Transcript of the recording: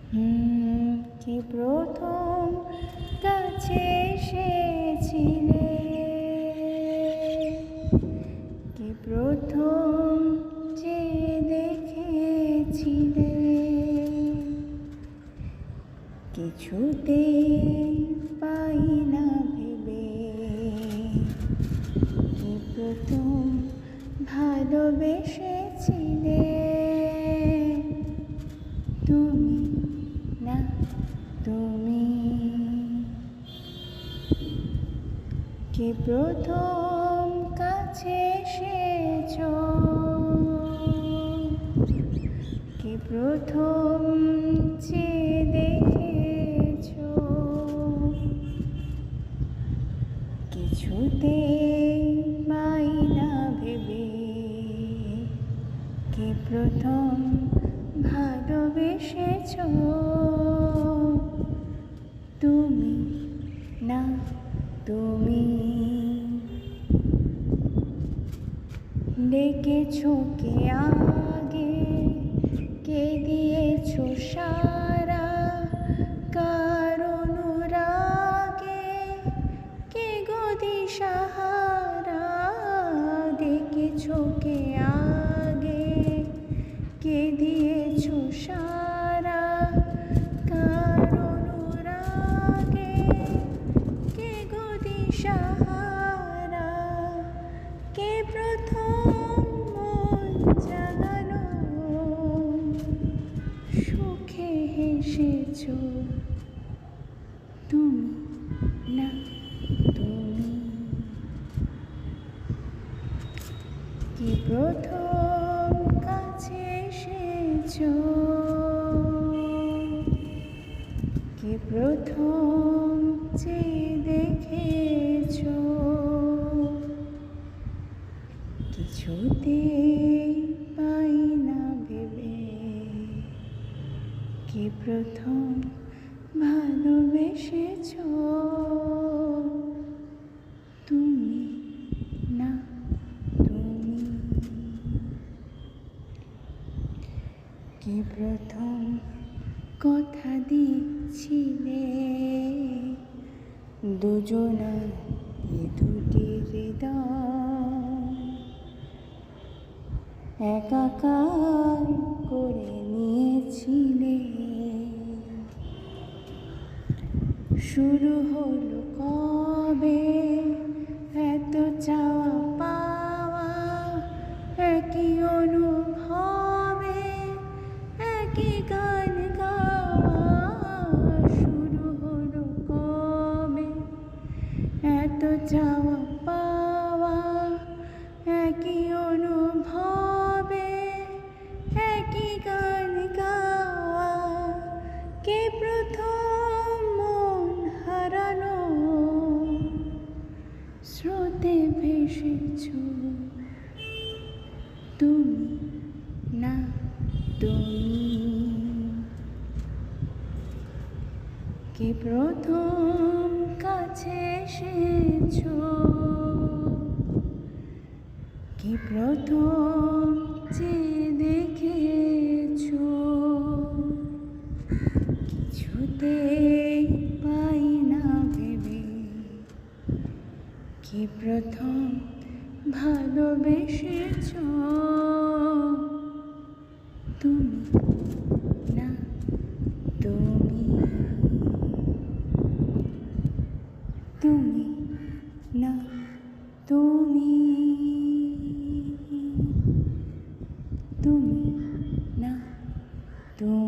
কি প্রথম কাছে এসেছিলে, কি প্রথম যে দেখেছিলে, কিছুতেই পাই না ভেবে, কি প্রথম ভালোবেসেছিলে তুমি, না তুমি, কি প্রথম কাছে এসেছো, কি প্রথম যে দেখেছো, কিছুতেই পাই না ভেবে, কি প্রথম ভালোবেসেছো তুমি, না তুমি, ডেকেছো কে আগে, কে দিয়েছো সারা, কার অনুরাগে কে গো দিশাহারা, ডেকেছো কে আগে, কে দিয়েছো সারা, কার অনুরাগে কে গো দিশাহারা, কে প্রথম মন জাগালো, সুখে হেসেছো তুমি, না তুমি, কি প্রথম কাছে এসেছো, কি প্রথম যে দেখেছো, কিছুতেই পাই না ভেবে, কি প্রথম ভালোবেসেছো তুমি, না তুমি, কি প্রথম কথা দিচ্ছিলে দুজনার এ দুটি হৃদয় একাকার করে নিয়েছিলে, শুরু হলো কবে এত চাওয়া পাওয়া, একই অনুভবে একই গান গাওয়া, শুরু হলো কবে এত চাওয়া পাওয়া, একই অনুভবে একই গান গাওয়া, কে প্রথম মন হারানো স্রোতে ভেসেছো তুমি, না তুমি, কি প্রথম কাছে এসেছো, কি প্রথম যে দেখেছো, কিছুতেই পাই না ভেবে, কি প্রথম ভালোবেসেছো তুমি, না তুমি, তুমি, না তুমি, তুমি, না তুমি।